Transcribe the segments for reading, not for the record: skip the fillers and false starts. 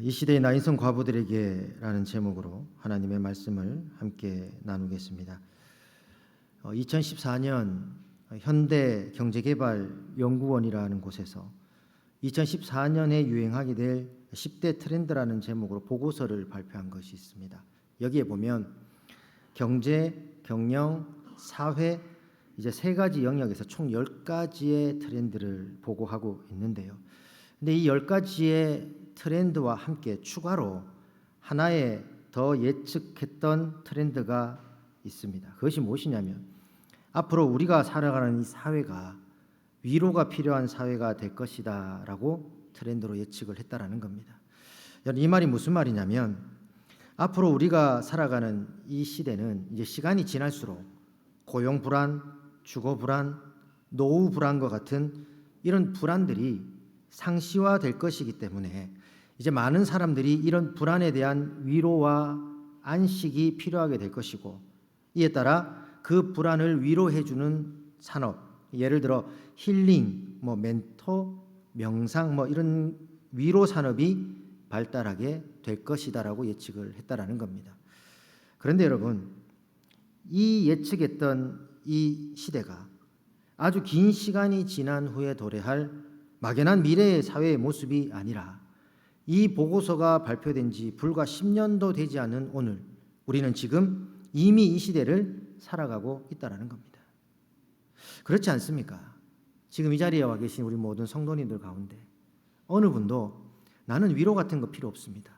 이 시대의 나인성 과부들에게라는 제목으로 하나님의 말씀을 함께 나누겠습니다. 2014년 현대경제개발연구원이라는 곳에서 2014년에 유행하게 될 10대 트렌드라는 제목으로 보고서를 발표한 것이 있습니다. 여기에 보면 경제, 경영, 사회 이제 세 가지 영역에서 총 10가지의 트렌드를 보고하고 있는데요. 근데 이 10가지의 트렌드와 함께 추가로 하나의 더 예측했던 트렌드가 있습니다. 그것이 무엇이냐면 앞으로 우리가 살아가는 이 사회가 위로가 필요한 사회가 될 것이다 라고 트렌드로 예측을 했다라는 겁니다. 이 말이 무슨 말이냐면 앞으로 우리가 살아가는 이 시대는 이제 시간이 지날수록 고용 불안, 주거 불안, 노후 불안과 같은 이런 불안들이 상시화될 것이기 때문에 이제 많은 사람들이 이런 불안에 대한 위로와 안식이 필요하게 될 것이고, 이에 따라 그 불안을 위로해주는 산업, 예를 들어 힐링, 멘토, 명상 이런 위로 산업이 발달하게 될 것이다라고 예측을 했다라는 겁니다. 그런데 여러분, 이 예측했던 이 시대가 아주 긴 시간이 지난 후에 도래할 막연한 미래의 사회의 모습이 아니라 이 보고서가 발표된 지 불과 10년도 되지 않은 오늘 우리는 지금 이미 이 시대를 살아가고 있다는 겁니다. 그렇지 않습니까? 지금 이 자리에 와 계신 우리 모든 성도님들 가운데 어느 분도 나는 위로 같은 거 필요 없습니다,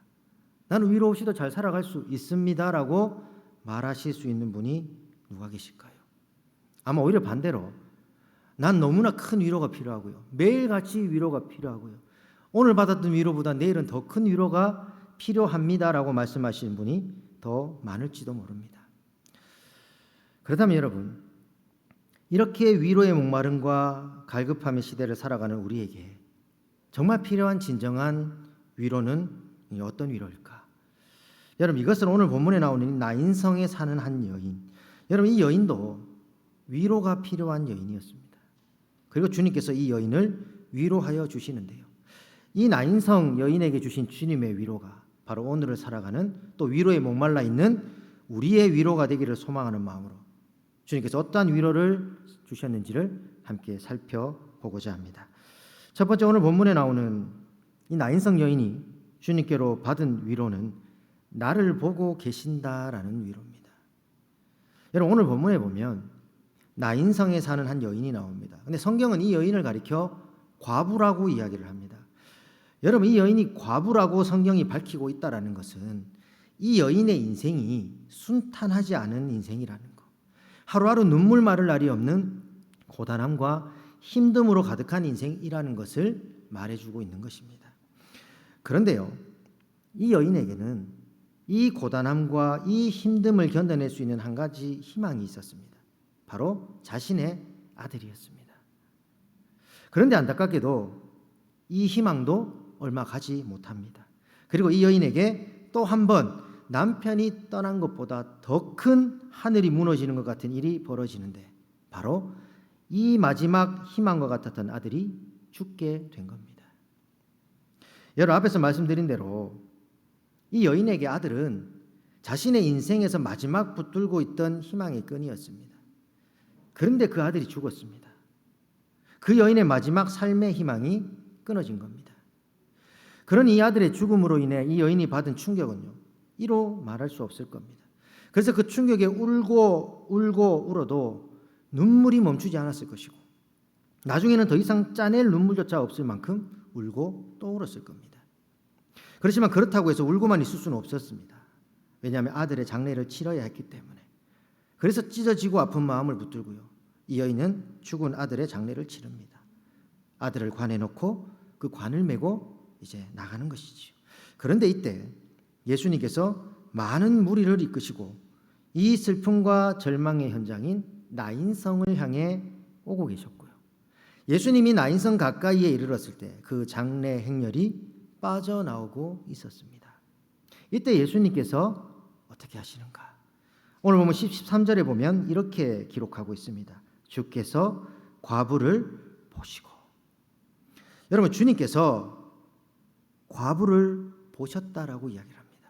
나는 위로 없이도 잘 살아갈 수 있습니다 라고 말하실 수 있는 분이 누가 계실까요? 아마 오히려 반대로 난 너무나 큰 위로가 필요하고요, 매일같이 위로가 필요하고요, 오늘 받았던 위로보다 내일은 더 큰 위로가 필요합니다라고 말씀하시는 분이 더 많을지도 모릅니다. 그렇다면 여러분, 이렇게 위로의 목마름과 갈급함의 시대를 살아가는 우리에게 정말 필요한 진정한 위로는 어떤 위로일까? 여러분, 이것은 오늘 본문에 나오는 나인성에 사는 한 여인, 여러분 이 여인도 위로가 필요한 여인이었습니다. 그리고 주님께서 이 여인을 위로하여 주시는데요, 이 나인성 여인에게 주신 주님의 위로가 바로 오늘을 살아가는 또 위로에 목말라 있는 우리의 위로가 되기를 소망하는 마음으로 주님께서 어떠한 위로를 주셨는지를 함께 살펴보고자 합니다. 첫 번째, 오늘 본문에 나오는 이 나인성 여인이 주님께로 받은 위로는 나를 보고 계신다라는 위로입니다. 여러분, 오늘 본문에 보면 나인성에 사는 한 여인이 나옵니다. 근데 성경은 이 여인을 가리켜 과부라고 이야기를 합니다. 여러분, 이 여인이 과부라고 성경이 밝히고 있다는 것은 이 여인의 인생이 순탄하지 않은 인생이라는 것, 하루하루 눈물 마를 날이 없는 고단함과 힘듦으로 가득한 인생이라는 것을 말해주고 있는 것입니다. 그런데요, 이 여인에게는 이 고단함과 이 힘듦을 견뎌낼 수 있는 한 가지 희망이 있었습니다. 바로 자신의 아들이었습니다. 그런데 안타깝게도 이 희망도 얼마 가지 못합니다. 그리고 이 여인에게 또 한 번 남편이 떠난 것보다 더 큰 하늘이 무너지는 것 같은 일이 벌어지는데 바로 이 마지막 희망과 같았던 아들이 죽게 된 겁니다. 여러분, 앞에서 말씀드린 대로 이 여인에게 아들은 자신의 인생에서 마지막 붙들고 있던 희망의 끈이었습니다. 그런데 그 아들이 죽었습니다. 그 여인의 마지막 삶의 희망이 끊어진 겁니다. 그러니 이 아들의 죽음으로 인해 이 여인이 받은 충격은요, 이로 말할 수 없을 겁니다. 그래서 그 충격에 울고 울어도 눈물이 멈추지 않았을 것이고 나중에는 더 이상 짜낼 눈물조차 없을 만큼 울고 또 울었을 겁니다. 그렇지만 그렇다고 해서 울고만 있을 수는 없었습니다. 왜냐하면 아들의 장례를 치러야 했기 때문에. 그래서 찢어지고 아픈 마음을 붙들고요, 이 여인은 죽은 아들의 장례를 치릅니다. 아들을 관에 넣고 그 관을 메고 이제 나가는 것이지요. 그런데 이때 예수님께서 많은 무리를 이끄시고 이 슬픔과 절망의 현장인 나인성을 향해 오고 계셨고요, 예수님이 나인성 가까이에 이르렀을 때 그 장례 행렬이 빠져나오고 있었습니다. 이때 예수님께서 어떻게 하시는가? 오늘 보면 13절에 보면 이렇게 기록하고 있습니다. 주께서 과부를 보시고. 여러분, 주님께서 과부를 보셨다라고 이야기를 합니다.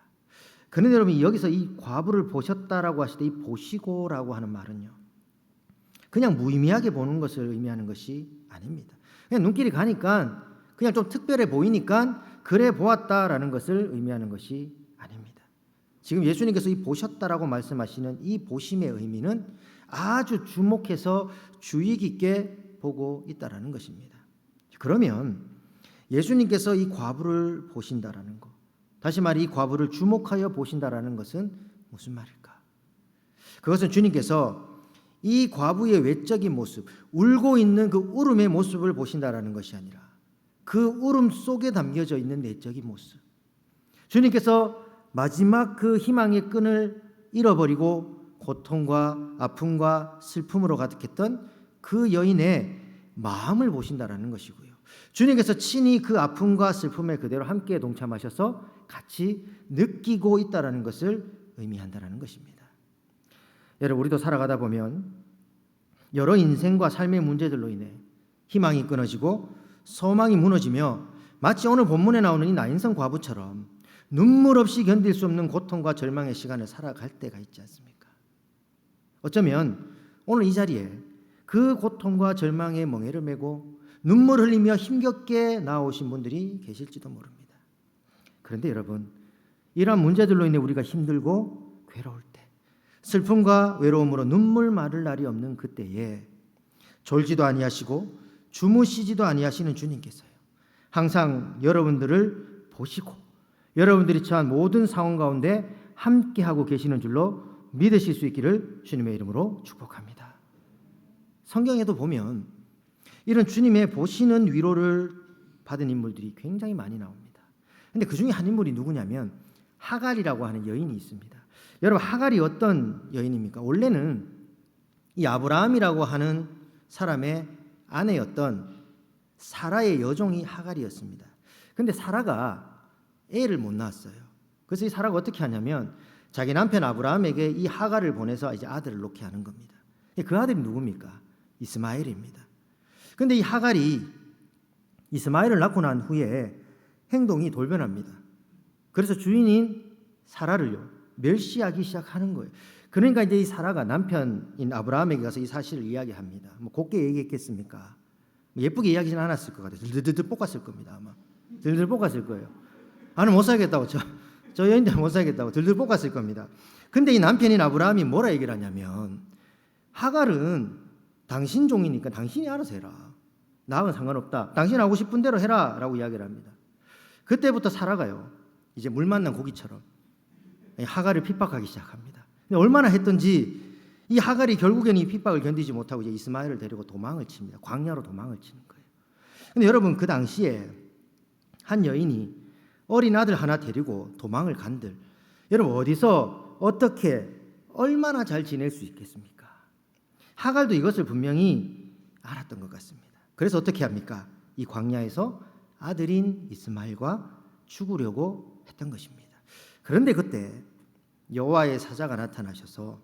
그런데 여러분 여기서 이 과부를 보셨다라고 하실 때 이 보시고라고 하는 말은요, 그냥 무의미하게 보는 것을 의미하는 것이 아닙니다. 그냥 눈길이 가니까 그냥 좀 특별해 보이니까 그래 보았다라는 것을 의미하는 것이 아닙니다. 지금 예수님께서 이 보셨다라고 말씀하시는 이 보심의 의미는 아주 주목해서 주의 깊게 보고 있다라는 것입니다. 그러면 예수님께서 이 과부를 보신다라는 것, 다시 말해 이 과부를 주목하여 보신다라는 것은 무슨 말일까? 그것은 주님께서 이 과부의 외적인 모습, 울고 있는 그 울음의 모습을 보신다라는 것이 아니라 그 울음 속에 담겨져 있는 내적인 모습, 주님께서 마지막 그 희망의 끈을 잃어버리고 고통과 아픔과 슬픔으로 가득했던 그 여인의 마음을 보신다라는 것이고요. 주님께서 친히 그 아픔과 슬픔에 그대로 함께 동참하셔서 같이 느끼고 있다라는 것을 의미한다라는 것입니다. 여러분, 우리도 살아가다 보면 여러 인생과 삶의 문제들로 인해 희망이 끊어지고 소망이 무너지며 마치 오늘 본문에 나오는 이 나인성 과부처럼 눈물 없이 견딜 수 없는 고통과 절망의 시간을 살아갈 때가 있지 않습니까? 어쩌면 오늘 이 자리에 그 고통과 절망의 멍에를 메고 눈물 흘리며 힘겹게 나오신 분들이 계실지도 모릅니다. 그런데 여러분, 이러한 문제들로 인해 우리가 힘들고 괴로울 때, 슬픔과 외로움으로 눈물 마를 날이 없는 그때에 졸지도 아니하시고 주무시지도 아니하시는 주님께서요, 항상 여러분들을 보시고 여러분들이 처한 모든 상황 가운데 함께하고 계시는 줄로 믿으실 수 있기를 주님의 이름으로 축복합니다. 성경에도 보면 이런 주님의 보시는 위로를 받은 인물들이 굉장히 많이 나옵니다. 그런데 그 중에 한 인물이 누구냐면 하갈이라고 하는 여인이 있습니다. 여러분, 하갈이 어떤 여인입니까? 원래는 이 아브라함이라고 하는 사람의 아내였던 사라의 여종이 하갈이었습니다. 그런데 사라가 애를 못 낳았어요. 그래서 이 사라가 어떻게 하냐면 자기 남편 아브라함에게 이 하갈을 보내서 이제 아들을 놓게 하는 겁니다. 그 아들이 누굽니까? 이스마엘입니다. 그런데 이 하갈이 이스마엘을 낳고 난 후에 행동이 돌변합니다. 그래서 주인인 사라를요 멸시하기 시작하는 거예요. 그러니까 이제 이 사라가 남편인 아브라함에게 가서 이 사실을 이야기합니다. 뭐 곱게 얘기했겠습니까? 예쁘게 이야기는 않았을 것 같아요. 들들들 볶았을 겁니다. 아마 들들 볶았을 거예요. 나는 못 살겠다고, 저 여인들 못 살겠다고 들들 볶았을 겁니다. 근데 이 남편인 아브라함이 뭐라 얘기를 하냐면 하갈은 당신 종이니까 당신이 알아서 해라. 나하고는 상관없다. 당신 하고 싶은 대로 해라 라고 이야기를 합니다. 그때부터 사라가요 이제 물 만난 고기처럼 하갈을 핍박하기 시작합니다. 얼마나 했던지 이 하갈이 결국에는 이 핍박을 견디지 못하고 이제 이스마엘을 데리고 도망을 칩니다. 광야로 도망을 치는 거예요. 근데 여러분, 그 당시에 한 여인이 어린 아들 하나 데리고 도망을 간들 여러분 어디서 어떻게 얼마나 잘 지낼 수 있겠습니까? 하갈도 이것을 분명히 알았던 것 같습니다. 그래서 어떻게 합니까? 이 광야에서 아들인 이스마엘과 죽으려고 했던 것입니다. 그런데 그때 여호와의 사자가 나타나셔서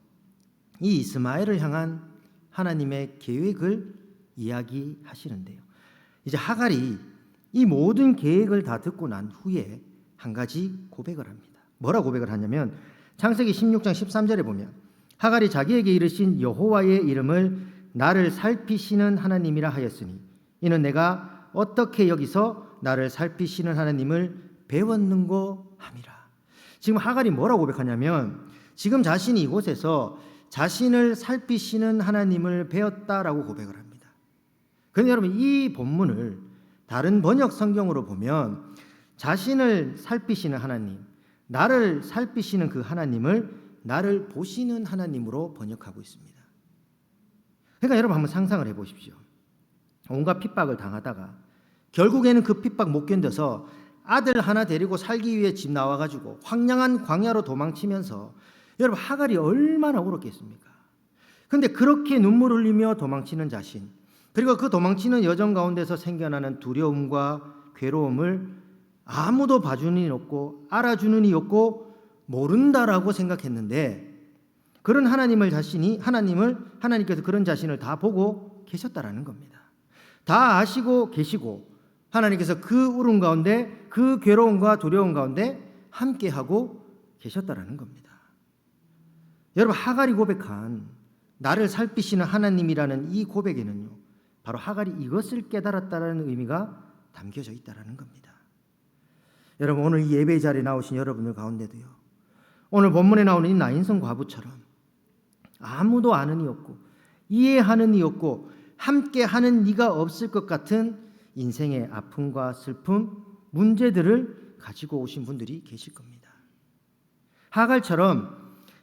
이 이스마엘을 향한 하나님의 계획을 이야기하시는데요. 이제 하갈이 이 모든 계획을 다 듣고 난 후에 한 가지 고백을 합니다. 뭐라 고백을 하냐면 창세기 16장 13절에 보면 하갈이 자기에게 이르신 여호와의 이름을 나를 살피시는 하나님이라 하였으니 이는 내가 어떻게 여기서 나를 살피시는 하나님을 배웠는고 함이라. 지금 하갈이 뭐라고 고백하냐면 지금 자신이 이곳에서 자신을 살피시는 하나님을 배웠다라고 고백을 합니다. 그런데 여러분, 이 본문을 다른 번역 성경으로 보면 자신을 살피시는 하나님, 나를 살피시는 그 하나님을 나를 보시는 하나님으로 번역하고 있습니다. 그러니까 여러분 한번 상상을 해보십시오. 온갖 핍박을 당하다가 결국에는 그 핍박 못 견뎌서 아들 하나 데리고 살기 위해 집 나와가지고 황량한 광야로 도망치면서 여러분 하갈이 얼마나 울었겠습니까? 그런데 그렇게 눈물 흘리며 도망치는 자신, 그리고 그 도망치는 여정 가운데서 생겨나는 두려움과 괴로움을 아무도 봐주는 이 없고 알아주는 이 없고 모른다라고 생각했는데 그런 하나님께서 그런 자신을 다 보고 계셨다라는 겁니다. 다 아시고 계시고 하나님께서 그 울음 가운데 그 괴로움과 두려움 가운데 함께하고 계셨다라는 겁니다. 여러분, 하갈이 고백한 나를 살피시는 하나님이라는 이 고백에는요, 바로 하갈이 이것을 깨달았다는 의미가 담겨져 있다는 겁니다. 여러분, 오늘 이 예배 자리에 나오신 여러분들 가운데도요, 오늘 본문에 나오는 이 나인성 과부처럼 아무도 아는 이 없고 이해하는 이 없고 함께하는 이가 없을 것 같은 인생의 아픔과 슬픔, 문제들을 가지고 오신 분들이 계실 겁니다. 하갈처럼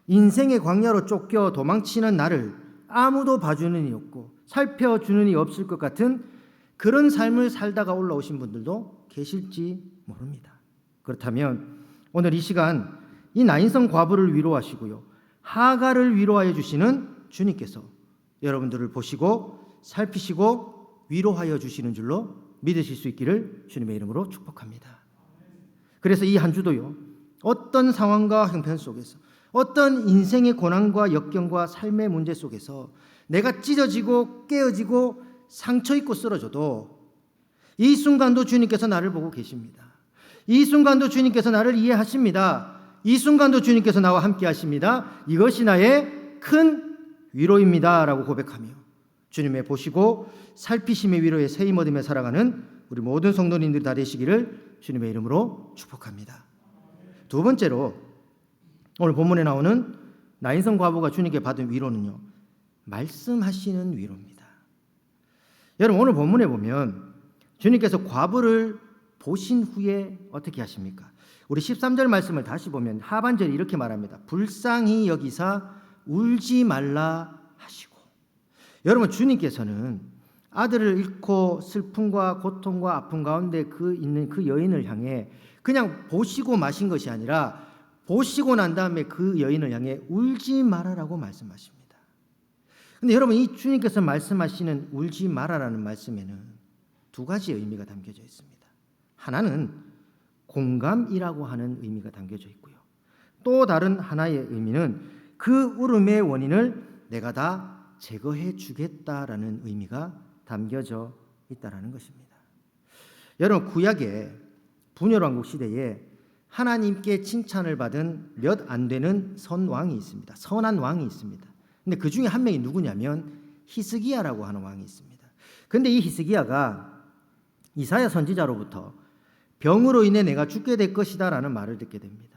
인생의 광야로 쫓겨 도망치는 나를 아무도 봐주는 이 없고 살펴주는 이 없을 것 같은 그런 삶을 살다가 올라오신 분들도 계실지 모릅니다. 그렇다면 오늘 이 시간 이 나인성 과부를 위로하시고요, 하갈을 위로하여 주시는 주님께서 여러분들을 보시고 살피시고 위로하여 주시는 줄로 믿으실 수 있기를 주님의 이름으로 축복합니다. 그래서 이 한 주도요, 어떤 상황과 형편 속에서, 어떤 인생의 고난과 역경과 삶의 문제 속에서 내가 찢어지고 깨어지고 상처 입고 쓰러져도 이 순간도 주님께서 나를 보고 계십니다. 이 순간도 주님께서 나를 이해하십니다. 이 순간도 주님께서 나와 함께 하십니다. 이것이 나의 큰 위로입니다 라고 고백하며 주님의 보시고 살피심의 위로에 세임 얻으며 살아가는 우리 모든 성도님들이 다 되시기를 주님의 이름으로 축복합니다. 두 번째로 오늘 본문에 나오는 나인성 과부가 주님께 받은 위로는요, 말씀하시는 위로입니다. 여러분, 오늘 본문에 보면 주님께서 과부를 보신 후에 어떻게 하십니까? 우리 13절 말씀을 다시 보면 하반절에 이렇게 말합니다. 불쌍히 여기사 울지 말라 하시고. 여러분, 주님께서는 아들을 잃고 슬픔과 고통과 아픔 가운데 있는 그 여인을 향해 그냥 보시고 마신 것이 아니라 보시고 난 다음에 그 여인을 향해 울지 말아라고 말씀하십니다. 그런데 여러분, 이 주님께서 말씀하시는 울지 말아라는 말씀에는 두 가지의 의미가 담겨져 있습니다. 하나는 공감이라고 하는 의미가 담겨져 있고요, 또 다른 하나의 의미는 그 울음의 원인을 내가 다 제거해 주겠다라는 의미가 담겨져 있다라는 것입니다. 여러분, 구약의 분열왕국 시대에 하나님께 칭찬을 받은 몇 안 되는 선왕이 있습니다. 선한 왕이 있습니다. 근데 그 중에 한 명이 누구냐면 히스기야라고 하는 왕이 있습니다. 근데 이 히스기야가 이사야 선지자로부터 병으로 인해 내가 죽게 될 것이다 라는 말을 듣게 됩니다.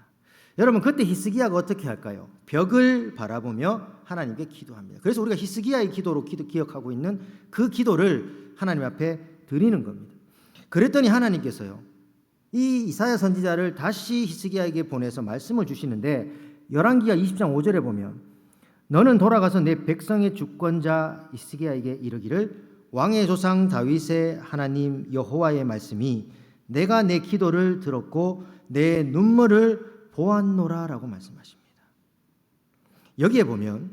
여러분, 그때 히스기야가 어떻게 할까요? 벽을 바라보며 하나님께 기도합니다. 그래서 우리가 히스기야의 기도로 기억하고 있는 그 기도를 하나님 앞에 드리는 겁니다. 그랬더니 하나님께서요, 이 이사야 선지자를 다시 히스기야에게 보내서 말씀을 주시는데 열왕기하 20장 5절에 보면 너는 돌아가서 내 백성의 주권자 히스기야에게 이르기를 왕의 조상 다윗의 하나님 여호와의 말씀이 내가 내 기도를 들었고 내 눈물을 보았노라라고 말씀하십니다. 여기에 보면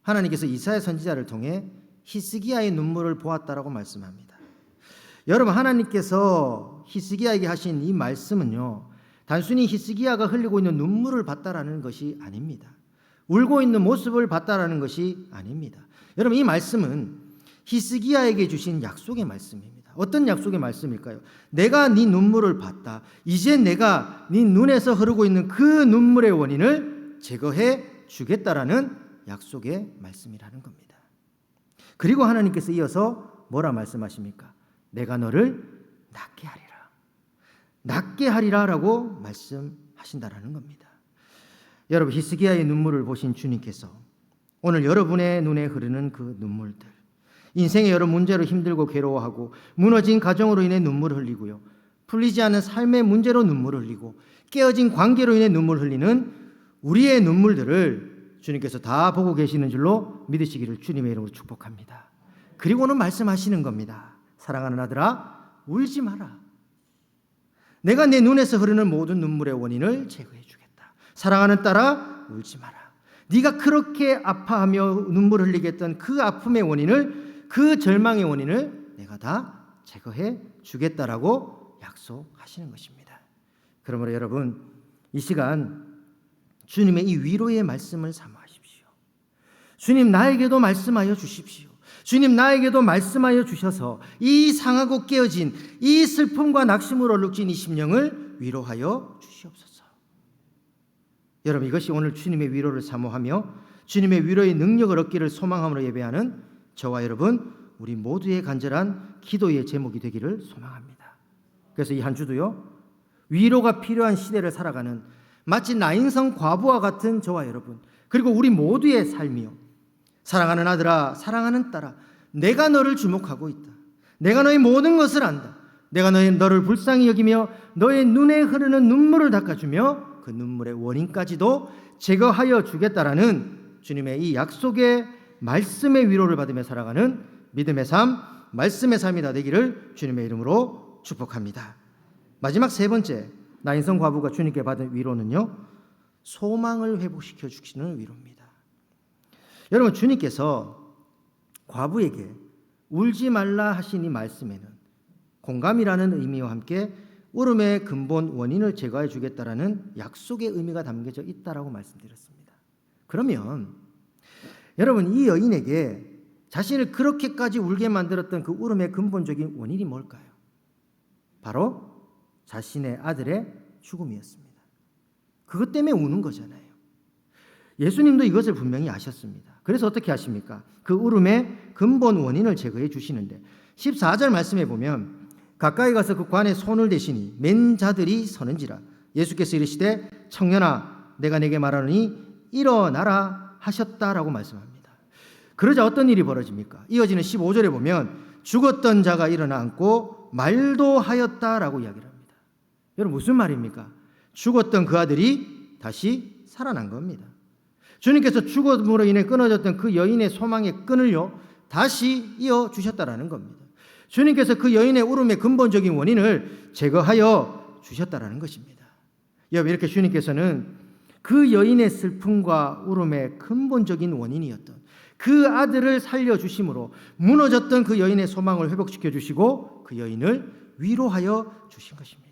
하나님께서 이사야 선지자를 통해 히스기야의 눈물을 보았다라고 말씀합니다. 여러분, 하나님께서 히스기야에게 하신 이 말씀은요, 단순히 히스기야가 흘리고 있는 눈물을 봤다라는 것이 아닙니다. 울고 있는 모습을 봤다라는 것이 아닙니다. 여러분, 이 말씀은 히스기야에게 주신 약속의 말씀입니다. 어떤 약속의 말씀일까요? 내가 네 눈물을 봤다. 이제 내가 네 눈에서 흐르고 있는 그 눈물의 원인을 제거해 주겠다라는 약속의 말씀이라는 겁니다. 그리고 하나님께서 이어서 뭐라 말씀하십니까? 내가 너를 낫게 하리라. 낫게 하리라라고 말씀하신다라는 겁니다. 여러분, 히스기야의 눈물을 보신 주님께서 오늘 여러분의 눈에 흐르는 그 눈물들, 인생의 여러 문제로 힘들고 괴로워하고 무너진 가정으로 인해 눈물을 흘리고요, 풀리지 않은 삶의 문제로 눈물을 흘리고 깨어진 관계로 인해 눈물을 흘리는 우리의 눈물들을 주님께서 다 보고 계시는 줄로 믿으시기를 주님의 이름으로 축복합니다. 그리고는 말씀하시는 겁니다. 사랑하는 아들아, 울지 마라. 내가 내 눈에서 흐르는 모든 눈물의 원인을 제거해 주겠다. 사랑하는 딸아, 울지 마라. 네가 그렇게 아파하며 눈물 흘리게 했던 그 아픔의 원인을, 그 절망의 원인을 내가 다 제거해 주겠다라고 약속하시는 것입니다. 그러므로 여러분, 이 시간 주님의 이 위로의 말씀을 삼으십시오. 주님, 나에게도 말씀하여 주십시오. 주님 나에게도 말씀하여 주셔서 이 상하고 깨어진 이 슬픔과 낙심으로 얼룩진 이 심령을 위로하여 주시옵소서. 여러분, 이것이 오늘 주님의 위로를 사모하며 주님의 위로의 능력을 얻기를 소망함으로 예배하는 저와 여러분, 우리 모두의 간절한 기도의 제목이 되기를 소망합니다. 그래서 이 한 주도요, 위로가 필요한 시대를 살아가는 마치 나인성 과부와 같은 저와 여러분, 그리고 우리 모두의 삶이요, 사랑하는 아들아, 사랑하는 딸아, 내가 너를 주목하고 있다. 내가 너의 모든 것을 안다. 내가 너를 불쌍히 여기며 너의 눈에 흐르는 눈물을 닦아주며 그 눈물의 원인까지도 제거하여 주겠다라는 주님의 이 약속의 말씀의 위로를 받으며 살아가는 믿음의 삶, 말씀의 삶이 다 되기를 주님의 이름으로 축복합니다. 마지막 세 번째, 나인성 과부가 주님께 받은 위로는요, 소망을 회복시켜 주시는 위로입니다. 여러분, 주님께서 과부에게 울지 말라 하신 이 말씀에는 공감이라는 의미와 함께 울음의 근본 원인을 제거해 주겠다라는 약속의 의미가 담겨져 있다라고 말씀드렸습니다. 그러면 여러분, 이 여인에게 자신을 그렇게까지 울게 만들었던 그 울음의 근본적인 원인이 뭘까요? 바로 자신의 아들의 죽음이었습니다. 그것 때문에 우는 거잖아요. 예수님도 이것을 분명히 아셨습니다. 그래서 어떻게 하십니까? 그 울음의 근본 원인을 제거해 주시는데 14절 말씀에 보면 가까이 가서 그 관에 손을 대시니 맨 자들이 서는지라 예수께서 이르시되 청년아 내가 내게 말하노니 일어나라 하셨다라고 말씀합니다. 그러자 어떤 일이 벌어집니까? 이어지는 15절에 보면 죽었던 자가 일어나 앉고 말도 하였다라고 이야기를 합니다. 여러분, 무슨 말입니까? 죽었던 그 아들이 다시 살아난 겁니다. 주님께서 죽음으로 인해 끊어졌던 그 여인의 소망의 끈을요, 다시 이어주셨다라는 겁니다. 주님께서 그 여인의 울음의 근본적인 원인을 제거하여 주셨다라는 것입니다. 여러분, 이렇게 주님께서는 그 여인의 슬픔과 울음의 근본적인 원인이었던 그 아들을 살려주심으로 무너졌던 그 여인의 소망을 회복시켜 주시고 그 여인을 위로하여 주신 것입니다.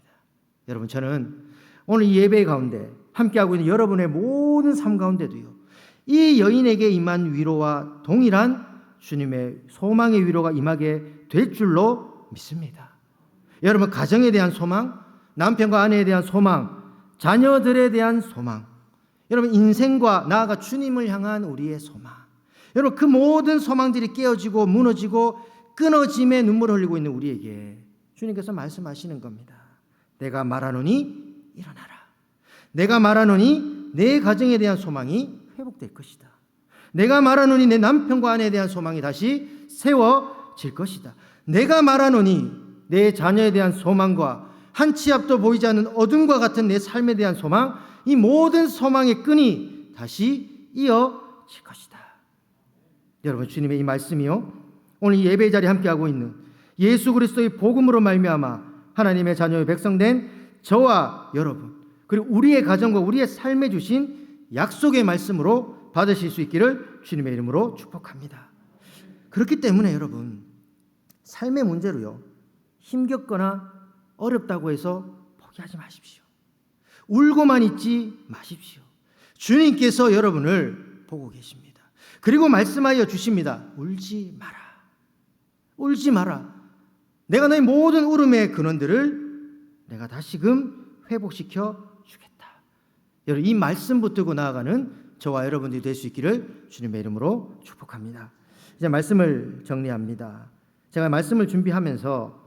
여러분, 저는 오늘 이 예배 가운데 함께하고 있는 여러분의 모든 삶 가운데도요, 이 여인에게 임한 위로와 동일한 주님의 소망의 위로가 임하게 될 줄로 믿습니다. 여러분, 가정에 대한 소망, 남편과 아내에 대한 소망, 자녀들에 대한 소망, 여러분 인생과 나아가 주님을 향한 우리의 소망, 여러분 그 모든 소망들이 깨어지고 무너지고 끊어짐에 눈물을 흘리고 있는 우리에게 주님께서 말씀하시는 겁니다. 내가 말하노니 일어나라. 내가 말하노니 내 가정에 대한 소망이 회복될 것이다. 내가 말하노니 내 남편과 아내에 대한 소망이 다시 세워질 것이다. 내가 말하노니 내 자녀에 대한 소망과 한 치 앞도 보이지 않는 어둠과 같은 내 삶에 대한 소망, 이 모든 소망의 끈이 다시 이어질 것이다. 여러분, 주님의 이 말씀이요, 오늘 이 예배 자리에 함께하고 있는 예수 그리스도의 복음으로 말미암아 하나님의 자녀의 백성된 저와 여러분, 그리고 우리의 가정과 우리의 삶에 주신 약속의 말씀으로 받으실 수 있기를 주님의 이름으로 축복합니다. 그렇기 때문에 여러분, 삶의 문제로요, 힘겹거나 어렵다고 해서 포기하지 마십시오. 울고만 있지 마십시오. 주님께서 여러분을 보고 계십니다. 그리고 말씀하여 주십니다. 울지 마라. 울지 마라. 내가 너의 모든 울음의 근원들을 내가 다시금 회복시켜 주겠다. 여러분, 이 말씀 붙들고 나아가는 저와 여러분들이 될 수 있기를 주님의 이름으로 축복합니다. 이제 말씀을 정리합니다. 제가 말씀을 준비하면서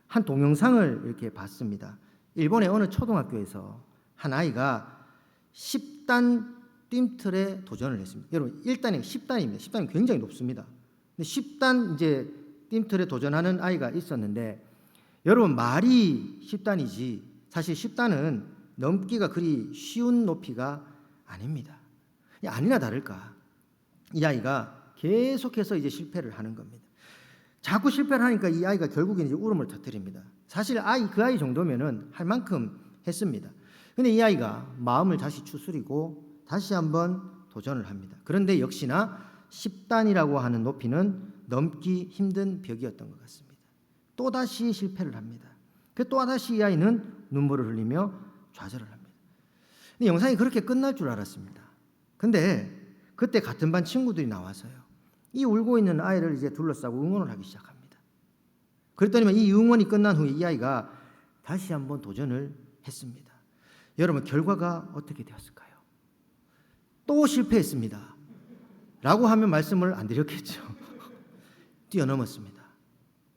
한 동영상을 이렇게 봤습니다. 일본의 어느 초등학교에서 한 아이가 10단 뜀틀에 도전을 했습니다. 여러분, 1단이 10단입니다. 10단이 굉장히 높습니다. 근데 10단 이제 뜀틀에 도전하는 아이가 있었는데, 여러분 말이 10단이지 사실 10단은 넘기가 그리 쉬운 높이가 아닙니다. 아니나 다를까 이 아이가 계속해서 이제 실패를 하는 겁니다. 자꾸 실패를 하니까 이 아이가 결국엔 이제 울음을 터뜨립니다. 사실 그 아이 정도면은 할 만큼 했습니다. 근데 이 아이가 마음을 다시 추스리고 다시 한번 도전을 합니다. 그런데 역시나 10단이라고 하는 높이는 넘기 힘든 벽이었던 것 같습니다. 또다시 실패를 합니다. 또다시 이 아이는 눈물을 흘리며 좌절을 합니다. 근데 영상이 그렇게 끝날 줄 알았습니다. 근데 그때 같은 반 친구들이 나와서요, 이 울고 있는 아이를 이제 둘러싸고 응원을 하기 시작합니다. 그랬더니만 이 응원이 끝난 후에 이 아이가 다시 한번 도전을 했습니다. 여러분, 결과가 어떻게 되었을까요? 또 실패했습니다. 라고 하면 말씀을 안 드렸겠죠. 뛰어넘었습니다.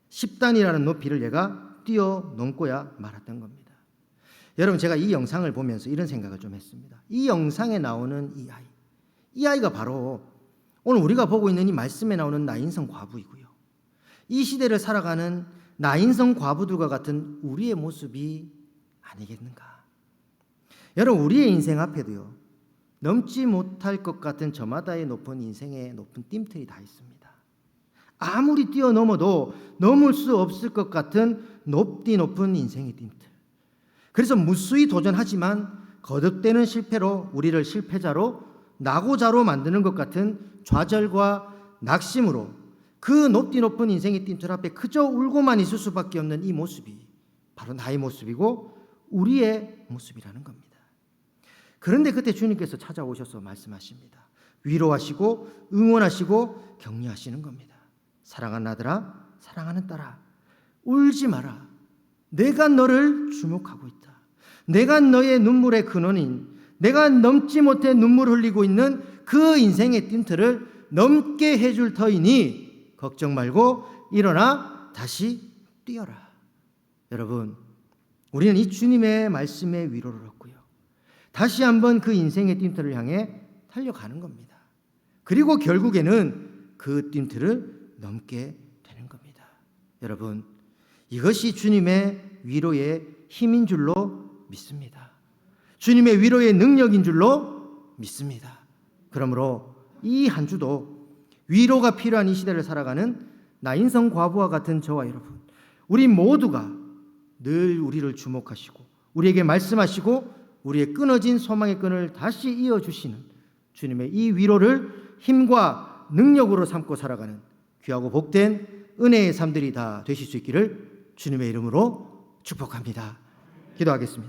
10단이라는 높이를 얘가 뛰어넘고야 말았던 겁니다. 여러분, 제가 이 영상을 보면서 이런 생각을 좀 했습니다. 이 영상에 나오는 이 아이가 바로 오늘 우리가 보고 있는 이 말씀에 나오는 나인성 과부이고요. 이 시대를 살아가는 나인성 과부들과 같은 우리의 모습이 아니겠는가. 여러분, 우리의 인생 앞에도요, 넘지 못할 것 같은 저마다의 높은 인생의 높은 뜀틀이 다 있습니다. 아무리 뛰어넘어도 넘을 수 없을 것 같은 높디 높은 인생의 뜀틀. 그래서 무수히 도전하지만 거듭되는 실패로 우리를 실패자로 낙오자로 만드는 것 같은 좌절과 낙심으로 그 높디 높은 인생의 뜀틀 앞에 그저 울고만 있을 수밖에 없는 이 모습이 바로 나의 모습이고 우리의 모습이라는 겁니다. 그런데 그때 주님께서 찾아오셔서 말씀하십니다. 위로하시고 응원하시고 격려하시는 겁니다. 사랑하는 아들아, 사랑하는 딸아, 울지 마라. 내가 너를 주목하고 있다. 내가 너의 눈물의 근원인, 내가 넘지 못해 눈물을 흘리고 있는 그 인생의 뜀틀을 넘게 해줄 터이니 걱정 말고 일어나 다시 뛰어라. 여러분, 우리는 이 주님의 말씀에 위로를 얻고요, 다시 한번 그 인생의 뜀틀을 향해 달려가는 겁니다. 그리고 결국에는 그 뜀틀을 넘게 되는 겁니다. 여러분, 이것이 주님의 위로의 힘인 줄로 믿습니다. 주님의 위로의 능력인 줄로 믿습니다. 그러므로 이 한 주도 위로가 필요한 이 시대를 살아가는 나인성 과부와 같은 저와 여러분, 우리 모두가 늘 우리를 주목하시고 우리에게 말씀하시고 우리의 끊어진 소망의 끈을 다시 이어주시는 주님의 이 위로를 힘과 능력으로 삼고 살아가는 귀하고 복된 은혜의 삶들이 다 되실 수 있기를 주님의 이름으로 축복합니다. 기도하겠습니다.